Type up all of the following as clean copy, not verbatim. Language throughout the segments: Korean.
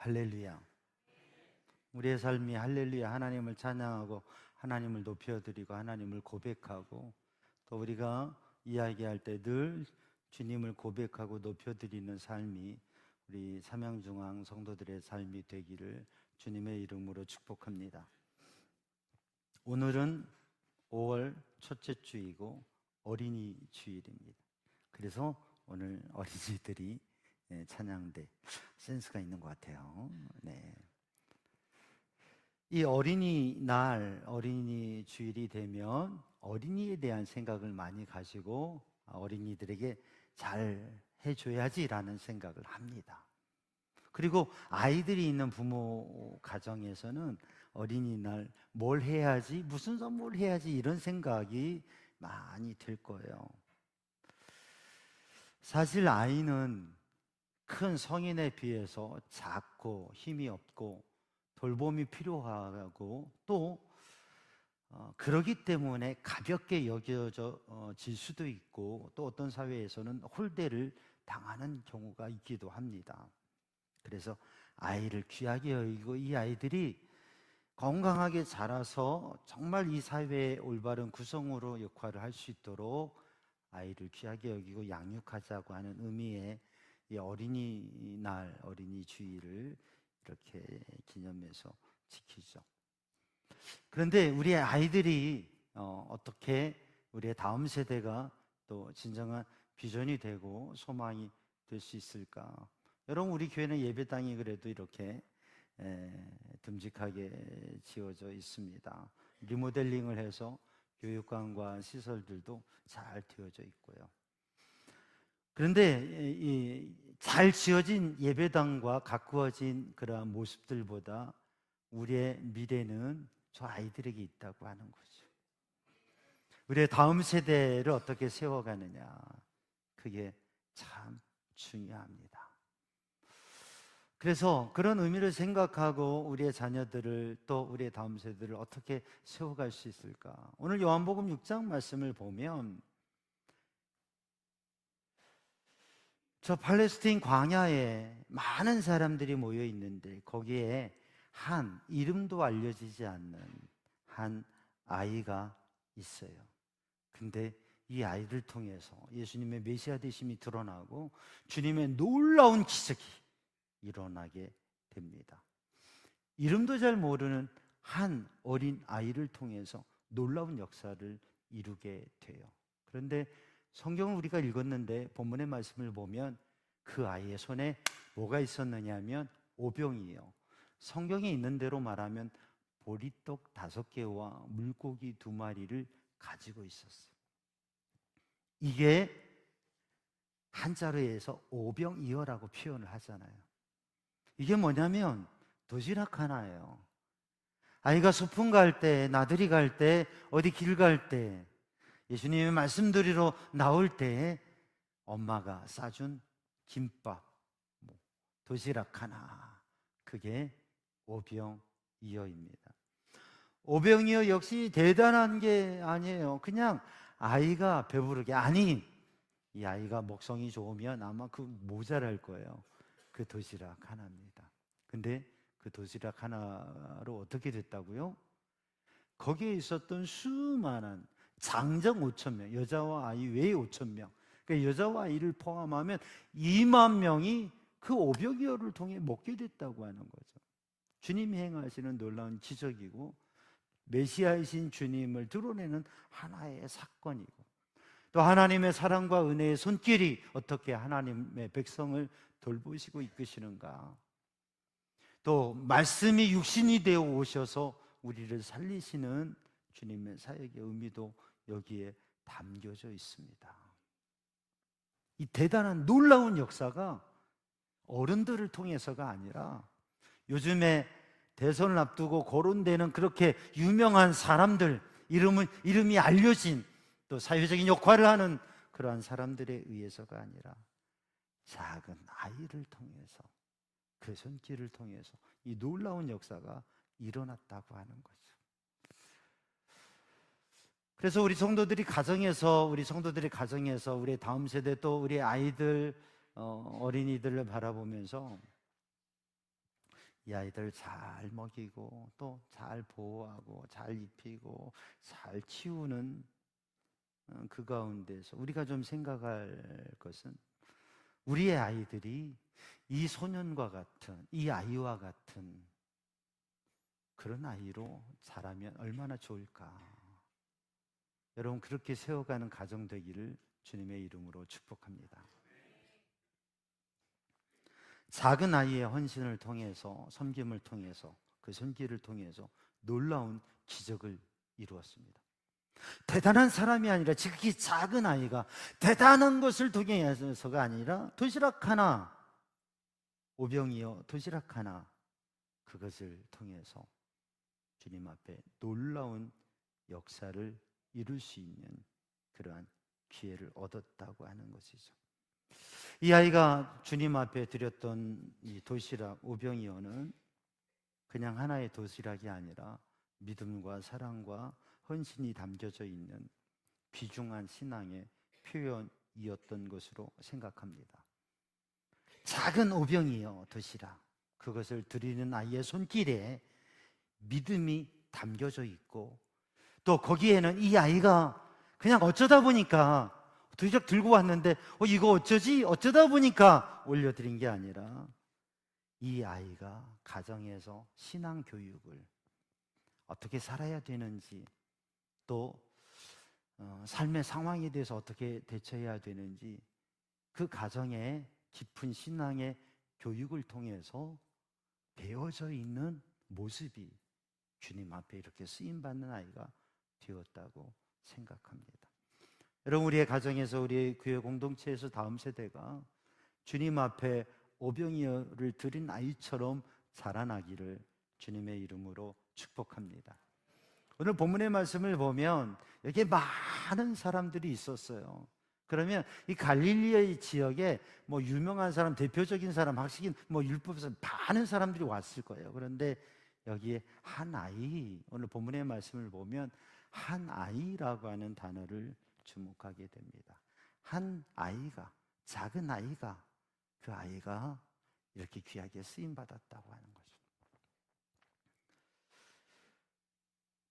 할렐루야. 우리의 삶이 할렐루야, 하나님을 찬양하고 하나님을 높여드리고 하나님을 고백하고, 또 우리가 이야기할 때 늘 주님을 고백하고 높여드리는 삶이 우리 삼양중앙 성도들의 삶이 되기를 주님의 이름으로 축복합니다. 오늘은 5월 첫째 주이고 어린이 주일입니다. 그래서 오늘 어린이들이 찬양대 센스가 있는 것 같아요. 네. 이 어린이날, 어린이 주일이 되면 어린이에 대한 생각을 많이 가지고 어린이들에게 잘 해줘야지라는 생각을 합니다. 그리고 아이들이 있는 부모 가정에서는 어린이날 뭘 해야지, 무슨 선물 해야지 이런 생각이 많이 들 거예요. 사실 아이는 큰 성인에 비해서 작고 힘이 없고 돌봄이 필요하고 또 그러기 때문에 가볍게 여겨질 수도 있고, 또 어떤 사회에서는 홀대를 당하는 경우가 있기도 합니다. 그래서 아이를 귀하게 여기고 이 아이들이 건강하게 자라서 정말 이 사회의 올바른 구성으로 역할을 할 수 있도록 아이를 귀하게 여기고 양육하자고 하는 의미의 이 어린이날, 어린이 주일을 이렇게 기념해서 지키죠. 그런데 우리 아이들이 어떻게 우리의 다음 세대가 또 진정한 비전이 되고 소망이 될 수 있을까? 여러분, 우리 교회는 예배당이 그래도 이렇게 듬직하게 지어져 있습니다. 리모델링을 해서 교육관과 시설들도 잘 되어져 있고요. 그런데 잘 지어진 예배당과 가꾸어진 그러한 모습들보다 우리의 미래는 저 아이들에게 있다고 하는 거죠. 우리의 다음 세대를 어떻게 세워가느냐, 그게 참 중요합니다. 그래서 그런 의미를 생각하고 우리의 자녀들을, 또 우리의 다음 세대를 어떻게 세워갈 수 있을까? 오늘 요한복음 6장 말씀을 보면 저 팔레스타인 광야에 많은 사람들이 모여 있는데 거기에 한 이름도 알려지지 않는 한 아이가 있어요. 근데 이 아이를 통해서 예수님의 메시아 되심이 드러나고 주님의 놀라운 기적이 일어나게 됩니다. 이름도 잘 모르는 한 어린 아이를 통해서 놀라운 역사를 이루게 돼요. 그런데 성경을 우리가 읽었는데 본문의 말씀을 보면 그 아이의 손에 뭐가 있었느냐 하면 오병이에요. 성경에 있는 대로 말하면 보리떡 5개와 물고기 2마리를 가지고 있었어요. 이게 한자로 해서 오병이어라고 표현을 하잖아요. 이게 뭐냐면 도시락 하나예요. 아이가 소풍 갈 때, 나들이 갈 때, 어디 길 갈 때, 예수님의 말씀드리러 나올 때 엄마가 싸준 김밥, 도시락 하나, 그게 오병이어입니다. 오병이어 역시 대단한 게 아니에요. 그냥 아이가 배부르게, 아니, 이 아이가 먹성이 좋으면 아마 그 모자랄 거예요. 그 도시락 하나입니다. 근데 그 도시락 하나로 어떻게 됐다고요? 거기에 있었던 수많은 장정 5,000명, 여자와 아이 외에 5,000명, 그러니까 여자와 아이를 포함하면 2만 명이 그 오병이어를 통해 먹게 됐다고 하는 거죠. 주님이 행하시는 놀라운 기적이고 메시아이신 주님을 드러내는 하나의 사건이고, 또 하나님의 사랑과 은혜의 손길이 어떻게 하나님의 백성을 돌보시고 이끄시는가, 또 말씀이 육신이 되어 오셔서 우리를 살리시는 주님의 사역의 의미도 여기에 담겨져 있습니다. 이 대단한 놀라운 역사가 어른들을 통해서가 아니라 요즘에 대선을 앞두고 거론되는 그렇게 유명한 사람들, 이름이 알려진 또 사회적인 역할을 하는 그러한 사람들에 의해서가 아니라 작은 아이를 통해서, 그 손길을 통해서 이 놀라운 역사가 일어났다고 하는 거죠. 그래서 우리 성도들이 가정에서 우리의 다음 세대, 또 우리 아이들, 어린이들을 바라보면서 이 아이들 잘 먹이고 또 잘 보호하고 잘 입히고 잘 키우는 그 가운데서 우리가 좀 생각할 것은 우리의 아이들이 이 소년과 같은, 이 아이와 같은 그런 아이로 자라면 얼마나 좋을까. 여러분, 그렇게 세워가는 가정 되기를 주님의 이름으로 축복합니다. 작은 아이의 헌신을 통해서, 섬김을 통해서, 그 손길을 통해서 놀라운 기적을 이루었습니다. 대단한 사람이 아니라 지극히 작은 아이가 대단한 것을 통해서가 아니라 도시락 하나, 오병이어 도시락 하나, 그것을 통해서 주님 앞에 놀라운 역사를 이룰 수 있는 그러한 기회를 얻었다고 하는 것이죠. 이 아이가 주님 앞에 드렸던 이 도시락 오병이어는 그냥 하나의 도시락이 아니라 믿음과 사랑과 헌신이 담겨져 있는 귀중한 신앙의 표현이었던 것으로 생각합니다. 작은 오병이어 도시락, 그것을 드리는 아이의 손길에 믿음이 담겨져 있고 또 거기에는 이 아이가 그냥 어쩌다 보니까 도시락 들고 왔는데 이거 어쩌지? 어쩌다 보니까 올려드린 게 아니라 이 아이가 가정에서 신앙 교육을 어떻게 살아야 되는지 또 삶의 상황에 대해서 어떻게 대처해야 되는지 그 가정의 깊은 신앙의 교육을 통해서 배워져 있는 모습이 주님 앞에 이렇게 쓰임받는 아이가 되었다고 생각합니다. 여러분, 우리의 가정에서 우리의 교회 공동체에서 다음 세대가 주님 앞에 오병이어를 드린 아이처럼 자라나기를 주님의 이름으로 축복합니다. 오늘 본문의 말씀을 보면 여기에 많은 사람들이 있었어요. 그러면 이 갈릴리의 지역에 유명한 사람, 대표적인 사람, 학식인 율법에서 많은 사람들이 왔을 거예요. 그런데 여기에 한 아이, 오늘 본문의 말씀을 보면 한 아이라고 하는 단어를 주목하게 됩니다. 한 아이가, 작은 아이가, 그 아이가 이렇게 귀하게 쓰임 받았다고 하는 거죠.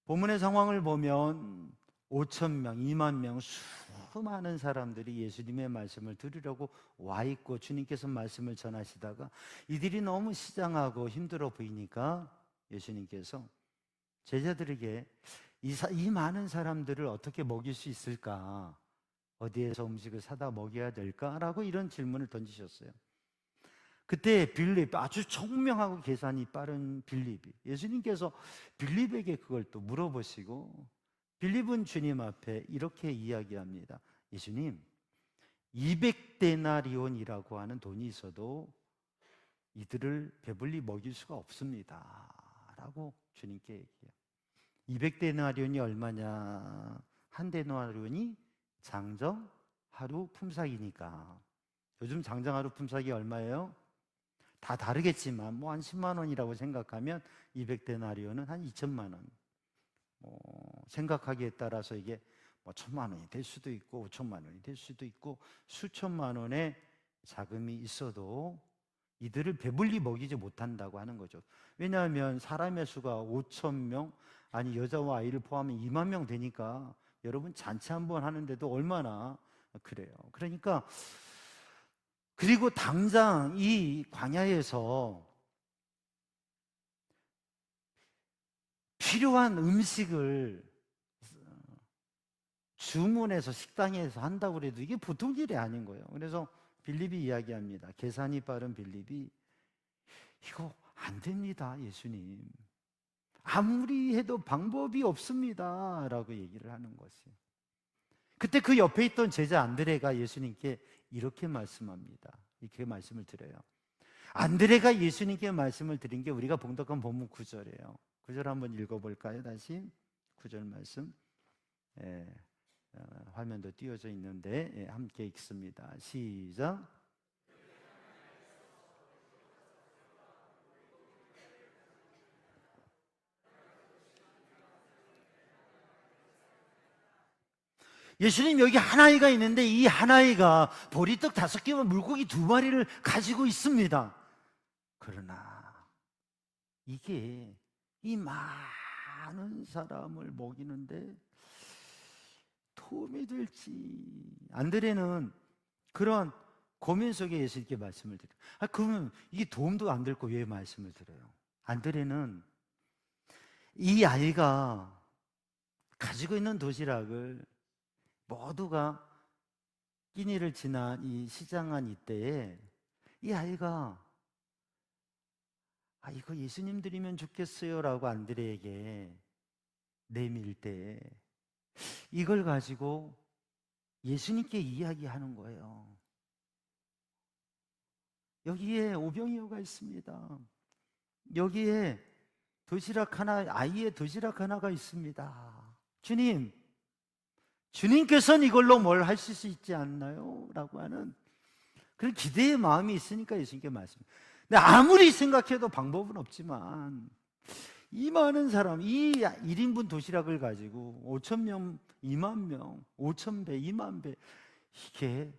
본문의 상황을 보면 5,000명, 2만 명, 수많은 사람들이 예수님의 말씀을 들으려고 와 있고 주님께서 말씀을 전하시다가 이들이 너무 시장하고 힘들어 보이니까 예수님께서 제자들에게 이 많은 사람들을 어떻게 먹일 수 있을까? 어디에서 음식을 사다 먹여야 될까라고 이런 질문을 던지셨어요. 그때 빌립, 아주 총명하고 계산이 빠른 빌립이, 예수님께서 빌립에게 그걸 또 물어보시고 빌립은 주님 앞에 이렇게 이야기합니다. 예수님, 200데나리온이라고 하는 돈이 있어도 이들을 배불리 먹일 수가 없습니다 라고 주님께 얘기해요. 200데나리온이 얼마냐? 한 데나리온이 장정 하루 품삯이니까. 요즘 장정 하루 품삯이 얼마예요? 다 다르겠지만 한 10만 원이라고 생각하면 200데나리온은 한 2천만 원. 생각하기에 따라서 이게 1,000만 원이 될 수도 있고 5천만 원이 될 수도 있고 수천만 원의 자금이 있어도 이들을 배불리 먹이지 못한다고 하는 거죠. 왜냐하면 사람의 수가 5,000명, 아니 여자와 아이를 포함하면 2만 명 되니까 여러분 잔치 한번 하는데도 얼마나 그래요. 그러니까 그리고 당장 이 광야에서 필요한 음식을 주문해서 식당에서 한다고 해도 이게 보통 일이 아닌 거예요. 그래서 빌립이 이야기합니다. 계산이 빠른 빌립이 이거 안 됩니다, 예수님. 아무리 해도 방법이 없습니다 라고 얘기를 하는 것이에요. 그때 그 옆에 있던 제자 안드레가 예수님께 이렇게 말씀합니다. 이렇게 말씀을 드려요. 안드레가 예수님께 말씀을 드린 게 우리가 봉독한 본문 9절이에요. 9절 한번 읽어볼까요? 다시 9절 말씀. 화면도 띄워져 있는데 함께 읽습니다. 시작. 예수님, 여기 한 아이가 있는데 이 한 아이가 보리떡 5개와 물고기 2마리를 가지고 있습니다. 그러나 이게 이 많은 사람을 먹이는데 도움이 될지. 안드레는 그런 고민 속에 예수님께 말씀을 드려요. 그러면 이게 도움도 안 될 거 왜 말씀을 드려요? 안드레는 이 아이가 가지고 있는 도시락을 모두가 끼니를 지난 이 시장한 이때에 이 아이가 이거 예수님 드리면 좋겠어요 라고 안드레에게 내밀 때 이걸 가지고 예수님께 이야기하는 거예요. 여기에 오병이어가 있습니다. 여기에 도시락 하나, 아이의 도시락 하나가 있습니다. 주님, 주님께서는 이걸로 뭘 하실 수 있지 않나요? 라고 하는 그런 기대의 마음이 있으니까 예수님께 말씀합니다. 근데 아무리 생각해도 방법은 없지만 이 많은 사람, 이 1인분 도시락을 가지고 5천 명, 2만 명, 5천 배, 2만 배, 이게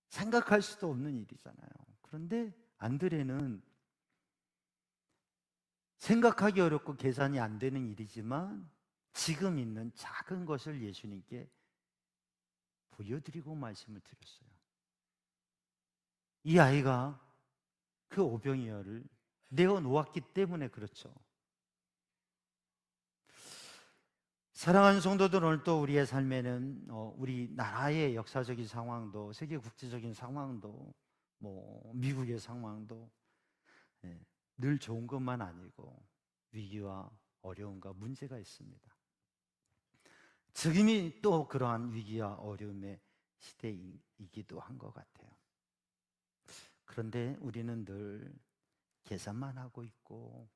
생각할 수도 없는 일이잖아요. 그런데 안드레는 생각하기 어렵고 계산이 안 되는 일이지만 지금 있는 작은 것을 예수님께 보여드리고 말씀을 드렸어요. 이 아이가 그 오병이어를 내어놓았기 때문에 그렇죠. 사랑하는 성도들, 오늘 또 우리의 삶에는 우리 나라의 역사적인 상황도, 세계 국제적인 상황도, 미국의 상황도 늘 좋은 것만 아니고 위기와 어려움과 문제가 있습니다. 지금이 또 그러한 위기와 어려움의 시대이기도 한 것 같아요. 그런데 우리는 늘 계산만 하고 있고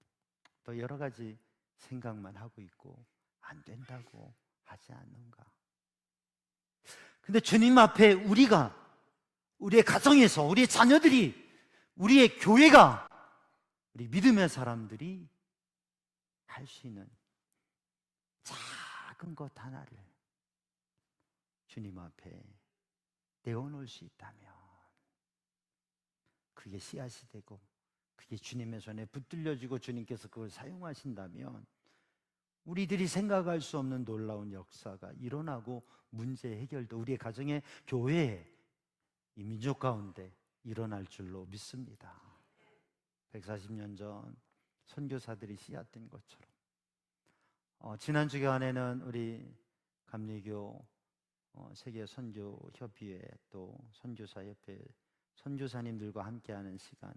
또 여러 가지 생각만 하고 있고 안 된다고 하지 않는가? 근데 주님 앞에 우리의 가정에서, 우리의 자녀들이, 우리의 교회가, 우리 믿음의 사람들이 할 수 있는 작은 것 하나를 주님 앞에 내어놓을 수 있다면 그게 씨앗이 되고 그게 주님의 손에 붙들려지고 주님께서 그걸 사용하신다면 우리들이 생각할 수 없는 놀라운 역사가 일어나고 문제 해결도 우리의 가정의 교회에 이 민족 가운데 일어날 줄로 믿습니다. 140년 전 선교사들이 씨앗된 것처럼 지난 주간에는 우리 감리교 세계 선교 협의회 또 선교사 협회 선교사님들과 함께하는 시간,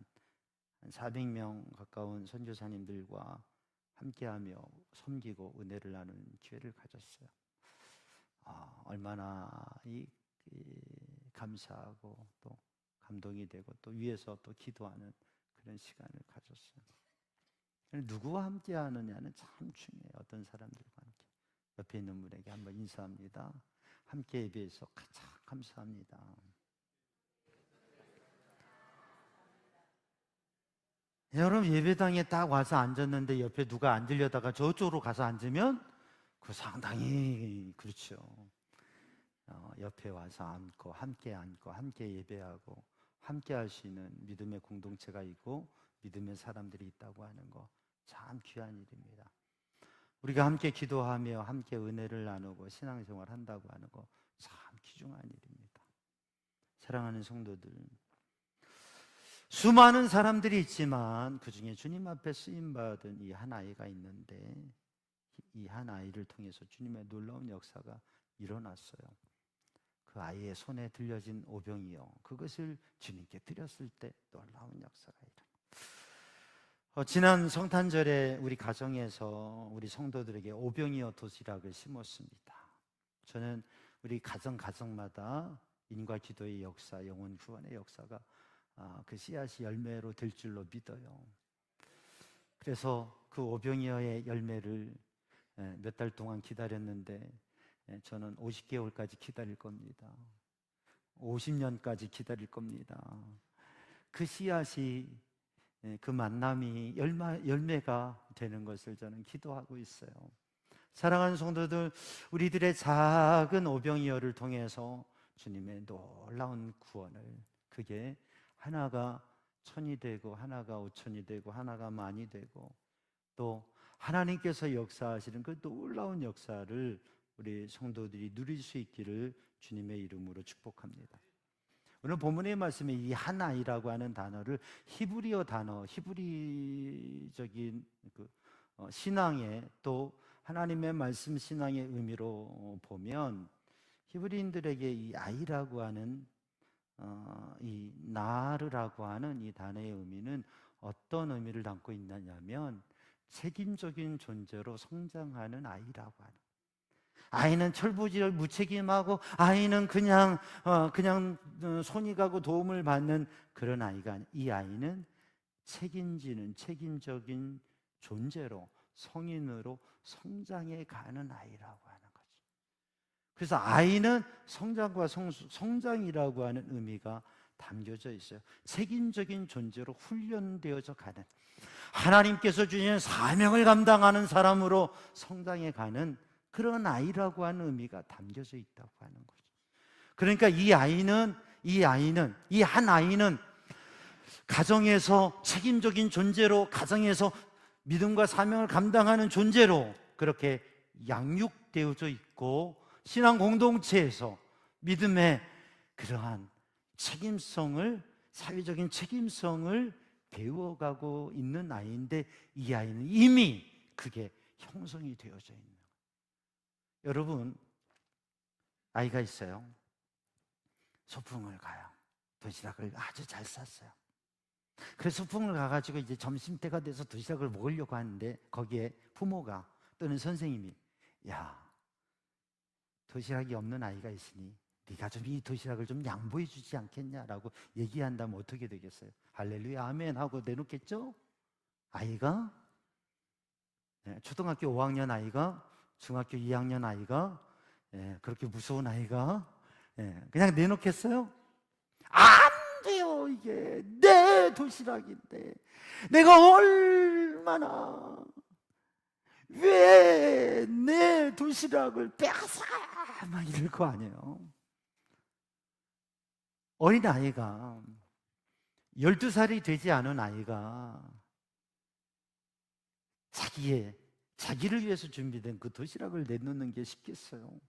한 400명 가까운 선교사님들과 함께하며 섬기고 은혜를 나누는 기회를 가졌어요. 얼마나 감사하고 또 감동이 되고 또 위에서 또 기도하는 그런 시간을 가졌어요. 누구와 함께 하느냐는 참 중요해요. 어떤 사람들과 함께. 옆에 있는 분에게 한번 인사합니다. 함께 예배해서 가장 감사합니다. 여러분, 예배당에 딱 와서 앉았는데 옆에 누가 앉으려다가 저쪽으로 가서 앉으면 그 상당히 그렇죠. 옆에 와서 앉고 함께 예배하고 함께 할 수 있는 믿음의 공동체가 있고 믿음의 사람들이 있다고 하는 거 참 귀한 일입니다. 우리가 함께 기도하며 함께 은혜를 나누고 신앙생활 한다고 하는 거 참 귀중한 일입니다. 사랑하는 성도들, 수많은 사람들이 있지만 그 중에 주님 앞에 쓰임받은 이 한 아이가 있는데 이 한 아이를 통해서 주님의 놀라운 역사가 일어났어요. 그 아이의 손에 들려진 오병이어, 그것을 주님께 드렸을 때 놀라운 역사가 일어났어요. 지난 성탄절에 우리 가정에서 우리 성도들에게 오병이어 도시락을 심었습니다. 저는 우리 가정마다 인과 기도의 역사, 영혼 구원의 역사가 그 씨앗이 열매로 될 줄로 믿어요. 그래서 그 오병이어의 열매를 몇 달 동안 기다렸는데 저는 50개월까지 기다릴 겁니다. 50년까지 기다릴 겁니다. 그 씨앗이 그 만남이 열매가 되는 것을 저는 기도하고 있어요. 사랑하는 성도들, 우리들의 작은 오병이어를 통해서 주님의 놀라운 구원을, 그게 하나가 1000이 되고 하나가 5000이 되고 하나가 10,000이 되고 또 하나님께서 역사하시는 그 놀라운 역사를 우리 성도들이 누릴 수 있기를 주님의 이름으로 축복합니다. 오늘 본문의 말씀에 이 한 아이라고 하는 단어를 히브리어 단어, 히브리적인 신앙의 또 하나님의 말씀 신앙의 의미로 보면 히브리인들에게 이 아이라고 하는 이 나르라고 하는 이 단어의 의미는 어떤 의미를 담고 있느냐면 책임적인 존재로 성장하는 아이라고 하는, 아이는 철부지를 무책임하고 아이는 그냥 손이 가고 도움을 받는 그런 아이가 아니라 이 아이는 책임지는 책임적인 존재로 성인으로 성장해 가는 아이라고 하는 거죠. 그래서 아이는 성장과 성장이라고 하는 의미가 담겨져 있어요. 책임적인 존재로 훈련되어져 가는, 하나님께서 주신 사명을 감당하는 사람으로 성장해 가는 그런 아이라고 하는 의미가 담겨져 있다고 하는 거죠. 그러니까 이 한 아이는 가정에서 책임적인 존재로, 가정에서 믿음과 사명을 감당하는 존재로 그렇게 양육되어져 있고, 신앙 공동체에서 믿음의 그러한 책임성을, 사회적인 책임성을 배워가고 있는 아이인데, 이 아이는 이미 그게 형성이 되어져 있는 거예요. 여러분, 아이가 있어요. 소풍을 가요. 도시락을 아주 잘 쌌어요. 그래서 소풍을 가가지고 이제 점심때가 돼서 도시락을 먹으려고 하는데, 거기에 부모가 또는 선생님이, 야, 도시락이 없는 아이가 있으니 네가 좀 이 도시락을 좀 양보해 주지 않겠냐라고 얘기한다면 어떻게 되겠어요? 할렐루야 아멘 하고 내놓겠죠? 아이가 초등학교 5학년 아이가, 중학교 2학년 아이가, 그렇게 무서운 아이가 그냥 내놓겠어요? 안 돼요. 이게 내 도시락인데 내가 얼마나, 왜 내 도시락을 빼앗아, 막 이럴 거 아니에요. 어린 아이가, 12살이 되지 않은 아이가 자기를 위해서 준비된 그 도시락을 내놓는 게 쉽겠어요?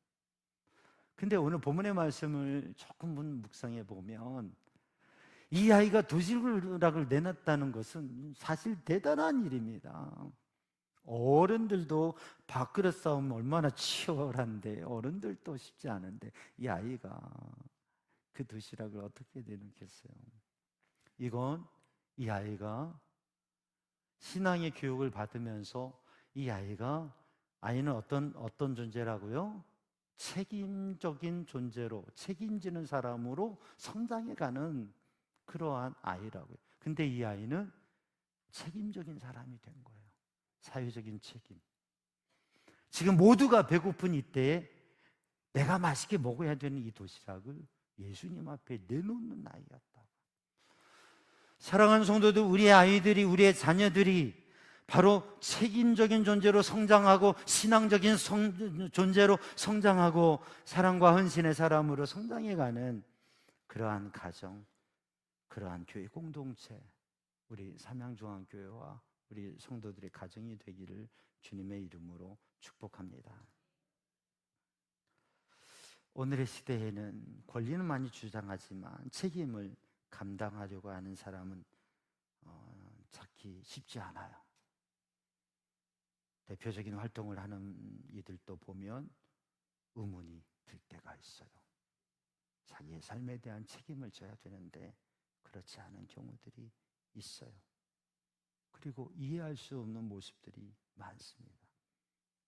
근데 오늘 본문의 말씀을 조금 묵상해 보면 이 아이가 도시락을 내놨다는 것은 사실 대단한 일입니다. 어른들도 밥그릇 싸움 얼마나 치열한데, 어른들도 쉽지 않은데 이 아이가 그 도시락을 어떻게 내놓겠어요? 이건 이 아이가 신앙의 교육을 받으면서 아이는 어떤 존재라고요? 책임적인 존재로, 책임지는 사람으로 성장해가는 그러한 아이라고요. 근데 이 아이는 책임적인 사람이 된 거예요. 사회적인 책임. 지금 모두가 배고픈 이때에 내가 맛있게 먹어야 되는 이 도시락을 예수님 앞에 내놓는 아이였다. 사랑하는 성도들, 우리의 아이들이, 우리의 자녀들이 바로 책임적인 존재로 성장하고 신앙적인 존재로 성장하고 사랑과 헌신의 사람으로 성장해가는 그러한 가정, 그러한 교회 공동체, 우리 삼양중앙교회와 우리 성도들의 가정이 되기를 주님의 이름으로 축복합니다. 오늘의 시대에는 권리는 많이 주장하지만 책임을 감당하려고 하는 사람은 찾기 쉽지 않아요. 대표적인 활동을 하는 이들도 보면 의문이 들 때가 있어요. 자기의 삶에 대한 책임을 져야 되는데 그렇지 않은 경우들이 있어요. 그리고 이해할 수 없는 모습들이 많습니다.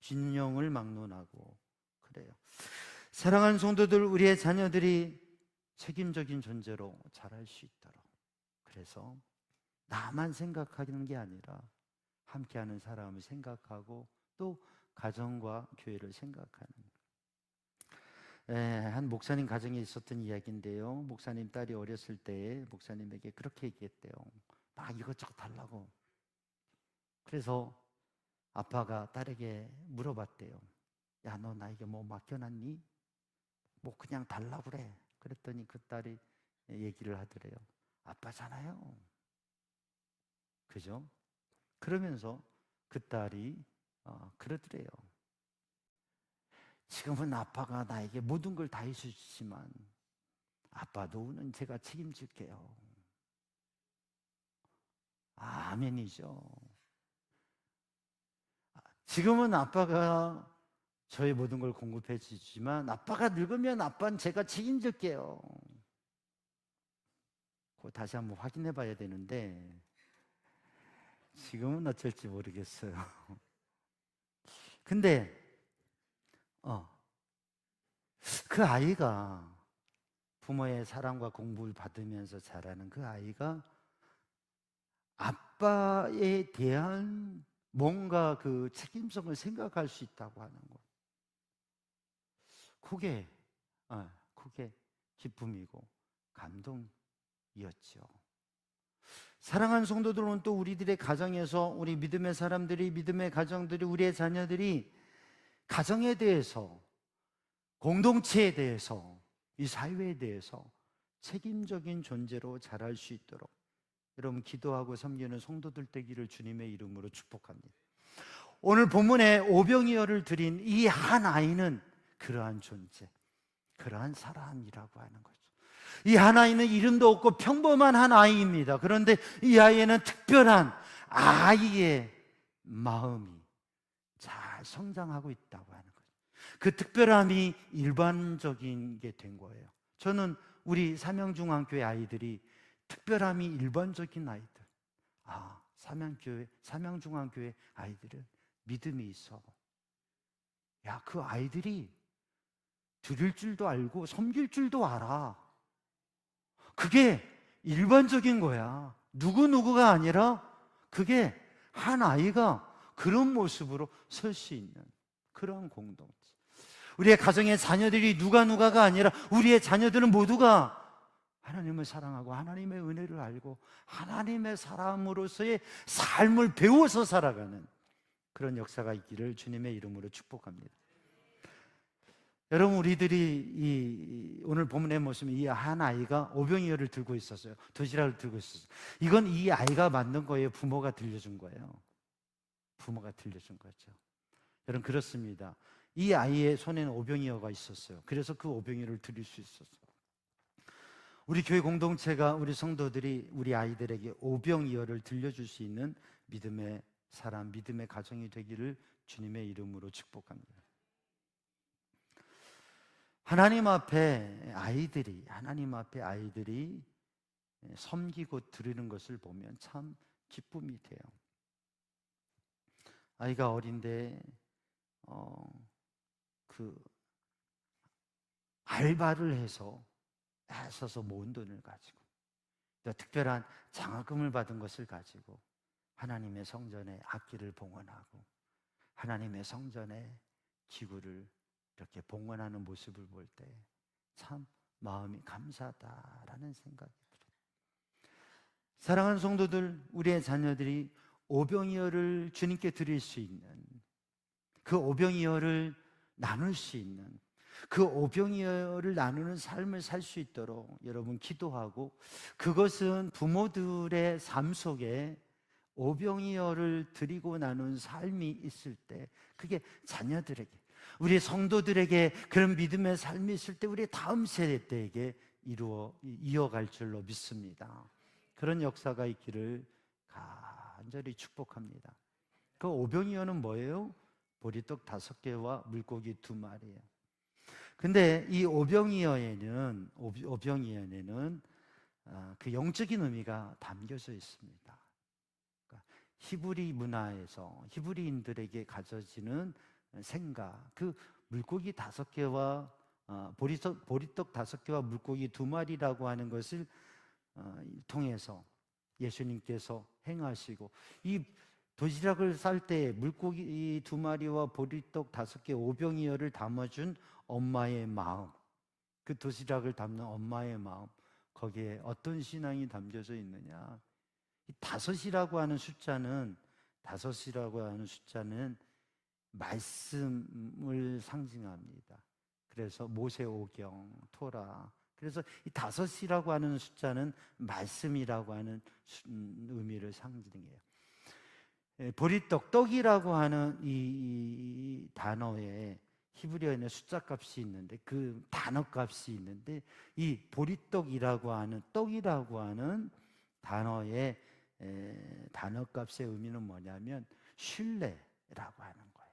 진영을 막론하고 그래요. 사랑하는 성도들, 우리의 자녀들이 책임적인 존재로 자랄 수 있도록, 그래서 나만 생각하는 게 아니라 함께하는 사람을 생각하고 또 가정과 교회를 생각하는, 한 목사님 가정에 있었던 이야기인데요. 목사님 딸이 어렸을 때 목사님에게 그렇게 얘기했대요. 막 이것저것 달라고. 그래서 아빠가 딸에게 물어봤대요. 야, 너 나에게 뭐 맡겨놨니? 뭐 그냥 달라고 그래. 그랬더니 그 딸이 얘기를 하더래요. 아빠잖아요. 그죠? 그러면서 그 딸이 그러더래요. 지금은 아빠가 나에게 모든 걸 다 해주시지만 아빠 노후는 제가 책임질게요. 아멘이죠. 지금은 아빠가 저의 모든 걸 공급해 주지만 아빠가 늙으면 아빠는 제가 책임질게요. 그거 다시 한번 확인해 봐야 되는데 지금은 어쩔지 모르겠어요. 근데 그 아이가 부모의 사랑과 공부를 받으면서 자라는 그 아이가 아빠에 대한 뭔가 그 책임성을 생각할 수 있다고 하는 것. 그게 기쁨이고 감동이었죠. 사랑하는 성도들은 또 우리들의 가정에서 우리 믿음의 사람들이, 믿음의 가정들이, 우리의 자녀들이 가정에 대해서, 공동체에 대해서, 이 사회에 대해서 책임적인 존재로 자랄 수 있도록 여러분 기도하고 섬기는 성도들 되기를 주님의 이름으로 축복합니다. 오늘 본문에 오병이어를 드린 이 한 아이는 그러한 존재, 그러한 사람이라고 하는 거죠. 이 한 아이는 이름도 없고 평범한 한 아이입니다. 그런데 이 아이에는 특별한 아이의 마음이 잘 성장하고 있다고 하는 거죠. 그 특별함이 일반적인 게 된 거예요. 저는 우리 삼양중앙교회 아이들이 특별함이 일반적인 아이들, 삼양중앙교회 아이들은 믿음이 있어. 야, 그 아이들이 드릴 줄도 알고 섬길 줄도 알아. 그게 일반적인 거야. 누구누구가 아니라 그게 한 아이가 그런 모습으로 설 수 있는 그런 공동체. 우리의 가정의 자녀들이 누가가 아니라 우리의 자녀들은 모두가 하나님을 사랑하고 하나님의 은혜를 알고 하나님의 사람으로서의 삶을 배워서 살아가는 그런 역사가 있기를 주님의 이름으로 축복합니다. 여러분, 우리들이 오늘 본문의 모습, 이 한 아이가 오병이어를 들고 있었어요. 도시락을 들고 있었어요. 이건 이 아이가 만든 거예요? 부모가 들려준 거예요? 부모가 들려준 거죠. 여러분, 그렇습니다. 이 아이의 손에는 오병이어가 있었어요. 그래서 그 오병이어를 드릴 수 있었어요. 우리 교회 공동체가, 우리 성도들이 우리 아이들에게 오병이어를 들려줄 수 있는 믿음의 사람, 믿음의 가정이 되기를 주님의 이름으로 축복합니다. 하나님 앞에 아이들이 섬기고 드리는 것을 보면 참 기쁨이 돼요. 아이가 어린데 그 알바를 해서 애써서 모은 돈을 가지고 또 특별한 장학금을 받은 것을 가지고 하나님의 성전에 악기를 봉헌하고 하나님의 성전에 기구를 이렇게 봉헌하는 모습을 볼 때 참 마음이 감사하다라는 생각이 들어요. 사랑하는 성도들, 우리의 자녀들이 오병이어를 주님께 드릴 수 있는, 그 오병이어를 나눌 수 있는, 그 오병이어를 나누는 삶을 살 수 있도록 여러분 기도하고, 그것은 부모들의 삶 속에 오병이어를 드리고 나눈 삶이 있을 때, 그게 자녀들에게, 우리 성도들에게 그런 믿음의 삶이 있을 때 우리 다음 세대에게 이어갈 줄로 믿습니다. 그런 역사가 있기를 간절히 축복합니다. 그 오병이어는 뭐예요? 보리떡 5개와 물고기 2마리예요. 근데 이 오병이어에는 그 영적인 의미가 담겨져 있습니다. 그러니까 히브리 문화에서 히브리인들에게 가져지는 생각, 그 물고기 5개와 보리떡 5개와 물고기 2마리라고 하는 것을 통해서 예수님께서 행하시고, 이 도시락을 쌀 때 물고기 2마리와 보리떡 5개 오병이어를 담아준 엄마의 마음, 그 도시락을 담는 엄마의 마음, 거기에 어떤 신앙이 담겨져 있느냐. 이 5이라고 하는 숫자는 말씀을 상징합니다. 그래서 모세오경, 토라. 그래서 이 5이라고 하는 숫자는 말씀이라고 하는 의미를 상징해요. 보리떡, 떡이라고 하는 이 단어에 히브리어에는 숫자 값이 있는데, 그 단어 값이 있는데, 이 보리떡이라고 하는, 떡이라고 하는 단어의 단어 값의 의미는 뭐냐면 신뢰라고 하는 거예요.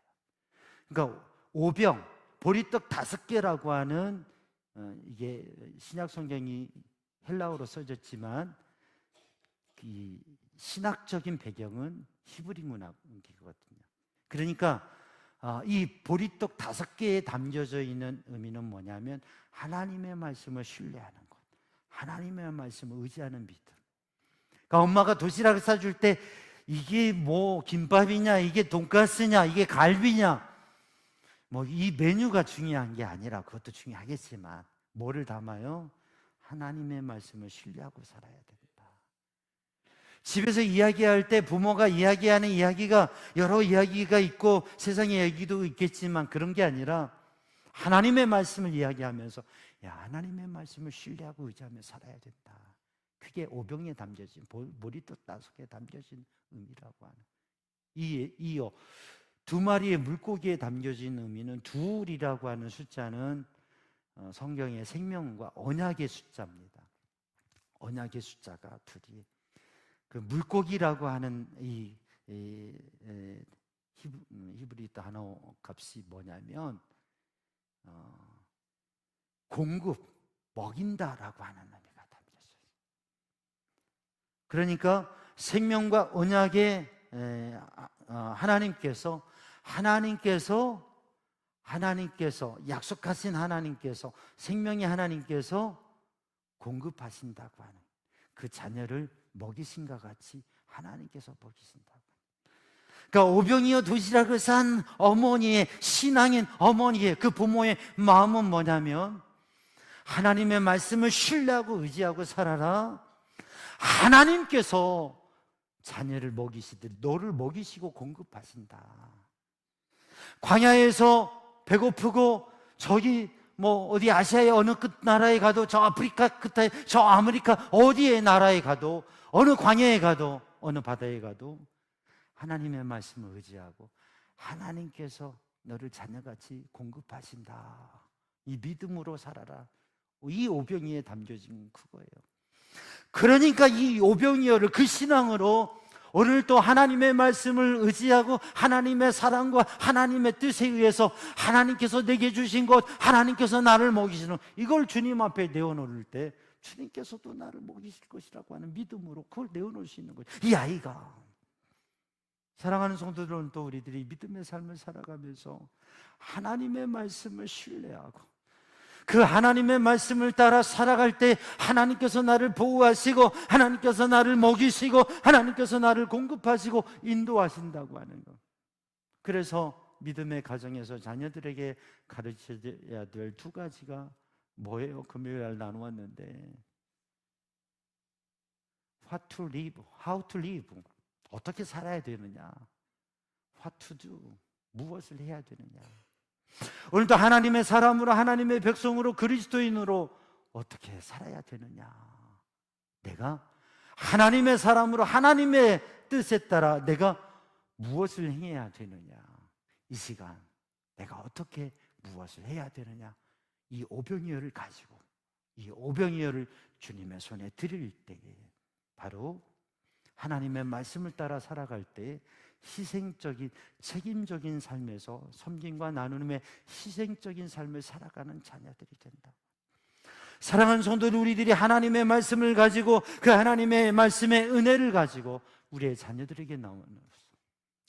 그러니까 오병, 보리떡 5개라고 하는, 이게 신약 성경이 헬라어로 써졌지만 이 신학적인 배경은 히브리 문학이거든요. 그러니까 이 보리떡 5개에 담겨져 있는 의미는 뭐냐면 하나님의 말씀을 신뢰하는 것, 하나님의 말씀을 의지하는 믿음. 그러니까 엄마가 도시락을 싸줄 때 이게 뭐 김밥이냐, 이게 돈가스냐, 이게 갈비냐, 뭐 이 메뉴가 중요한 게 아니라, 그것도 중요하겠지만 뭐를 담아요? 하나님의 말씀을 신뢰하고 살아야 된다. 집에서 이야기할 때 부모가 이야기하는 이야기가 여러 이야기가 있고 세상의 이야기도 있겠지만 그런 게 아니라 하나님의 말씀을 이야기하면서, 야, 하나님의 말씀을 신뢰하고 의지하며 살아야 된다. 그게 오병에 담겨진, 보리떡 5개에 담겨진 의미라고 하는, 이어 2마리의 물고기에 담겨진 의미는, 둘이라고 하는 숫자는 성경의 생명과 언약의 숫자입니다. 언약의 숫자가 둘이, 그 물고기라고 하는 이 히브리 단어 값이 뭐냐면 공급, 먹인다라고 하는 의미가 담겨져 있어요. 그러니까 생명과 언약의 하나님께서 약속하신 하나님께서, 생명의 하나님께서 공급하신다고 하는, 그 자녀를 먹이신과 같이 하나님께서 먹이신다고. 그러니까 오병이어 도시락을 싼 어머니의, 신앙인 어머니의 그 부모의 마음은 뭐냐면 하나님의 말씀을 신뢰하고 의지하고 살아라. 하나님께서 자녀를 먹이시듯 너를 먹이시고 공급하신다. 광야에서 배고프고 저기 뭐 어디 아시아의 어느 끝 나라에 가도, 저 아프리카 끝에, 저 아메리카 어디의 나라에 가도, 어느 광야에 가도, 어느 바다에 가도 하나님의 말씀을 의지하고 하나님께서 너를 자녀같이 공급하신다. 이 믿음으로 살아라. 이 오병이에 담겨진 그거예요. 그러니까 이 오병이어를 그 신앙으로 오늘 또 하나님의 말씀을 의지하고 하나님의 사랑과 하나님의 뜻에 의해서 하나님께서 내게 주신 것, 하나님께서 나를 먹이시는, 이걸 주님 앞에 내어놓을 때 주님께서도 나를 먹이실 것이라고 하는 믿음으로 그걸 내어놓을 수 있는 거죠. 이 아이가, 사랑하는 성도들은 또 우리들이 믿음의 삶을 살아가면서 하나님의 말씀을 신뢰하고 그 하나님의 말씀을 따라 살아갈 때 하나님께서 나를 보호하시고 하나님께서 나를 먹이시고 하나님께서 나를 공급하시고 인도하신다고 하는 것. 그래서 믿음의 가정에서 자녀들에게 가르쳐야 될 2가지가 뭐예요? 금요일 날 나누었는데, What to live, how to live, 어떻게 살아야 되느냐, What to do, 무엇을 해야 되느냐. 오늘도 하나님의 사람으로, 하나님의 백성으로, 그리스도인으로 어떻게 살아야 되느냐. 내가 하나님의 사람으로 하나님의 뜻에 따라 내가 무엇을 행해야 되느냐. 이 시간 내가 어떻게 무엇을 해야 되느냐. 이 오병이어를 가지고, 이 오병이어를 주님의 손에 드릴 때에 바로 하나님의 말씀을 따라 살아갈 때 희생적인, 책임적인 삶에서 섬김과 나눔의 희생적인 삶을 살아가는 자녀들이 된다. 사랑하는 성도들, 우리들이 하나님의 말씀을 가지고 그 하나님의 말씀의 은혜를 가지고 우리의 자녀들에게 나오는,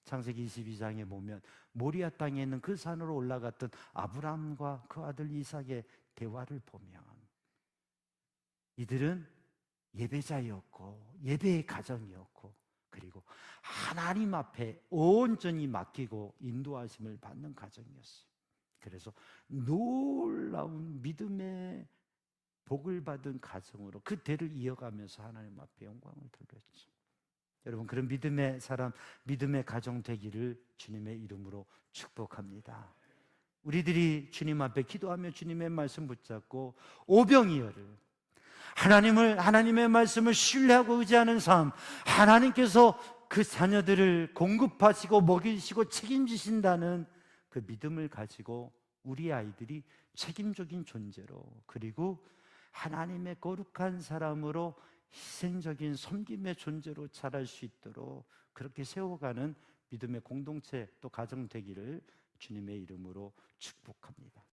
창세기 22장에 보면 모리아 땅에 있는 그 산으로 올라갔던 아브라함과 그 아들 이삭의 대화를 보면 이들은 예배자였고 예배의 가정이었고, 그리고 하나님 앞에 온전히 맡기고 인도하심을 받는 가정이었어요. 그래서 놀라운 믿음의 복을 받은 가정으로 그 대를 이어가면서 하나님 앞에 영광을 돌렸죠. 여러분, 그런 믿음의 사람, 믿음의 가정 되기를 주님의 이름으로 축복합니다. 우리들이 주님 앞에 기도하며 주님의 말씀 붙잡고 오병이어를, 하나님의 말씀을 신뢰하고 의지하는 삶, 하나님께서 그 자녀들을 공급하시고 먹이시고 책임지신다는 그 믿음을 가지고 우리 아이들이 책임적인 존재로, 그리고 하나님의 거룩한 사람으로 희생적인 섬김의 존재로 자랄 수 있도록 그렇게 세워가는 믿음의 공동체 또 가정 되기를 주님의 이름으로 축복합니다.